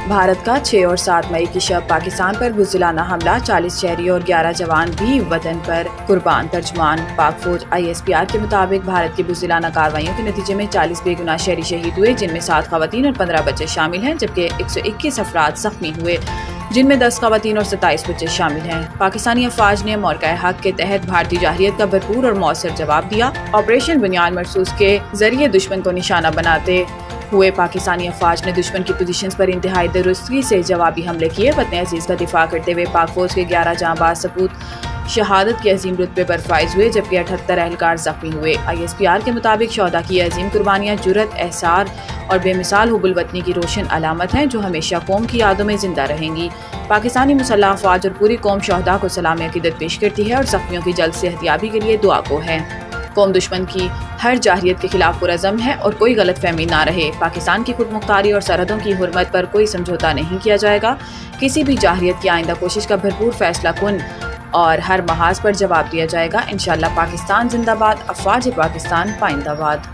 भारत का 6 और 7 मई की शब पाकिस्तान पर बुज़दिलाना हमला, 40 शहरी और 11 जवान भी वतन पर कुर्बान। तर्जुमान पाक फौज ISPR के मुताबिक भारत की बुज़दिलाना कार्रवाइयों के नतीजे में 40 बेगुनाह शहरी शहीद हुए, जिनमें 7 खवातीन और 15 बच्चे शामिल हैं, जबकि 121 अफराद जख्मी हुए, जिनमें 10 खवातीन और 27 बच्चे शामिल हैं। पाकिस्तानी अफवाज ने मौक़े हक के तहत भारतीय जाहिरियत का भरपूर और मौसर जवाब दिया। ऑपरेशन बुनियाद मरसूस के जरिए दुश्मन को निशाना बनाते हुए पाकिस्तानी अफवाज ने दुश्मन की पोजीशंस पर इंतहाई दुरुस्ती से जवाबी हमले किए। वतन अजीज का दिफा करते हुए पाक फौज के 11 जांबाज सपूत शहादत के अजीम रुतबे पर फाइज हुए, जबकि 78 एहलकार जख्मी हुए। ISPR के मुताबिक शोहदा की अजीम कुर्बानियाँ जुरत, एहसार और बेमिसाल हुब्बुल वतनी की रोशन अलामत हैं, जो हमेशा कौम की यादों में जिंदा रहेंगी। पाकिस्तानी मुसल्लह अफवाज और पूरी कौम शोहदा को सलामी अकीदत पेश करती है और जख्मियों की जल्द सेहतयाबी के लिए दुआ गो है। कौम दुश्मन की हर जाहिरियत के खिलाफ पुरज़म है और कोई गलत फहमी ना रहे। पाकिस्तान की खुद मुख्तारी और सरहदों की हुर्मत पर कोई समझौता नहीं किया जाएगा। किसी भी जाहिरियत की आइंदा कोशिश का भरपूर फैसला कुन और हर महाज पर जवाब दिया जाएगा। इंशाअल्लाह पाकिस्तान जिंदाबाद, अफवाज पाकिस्तान पाइंदाबाद।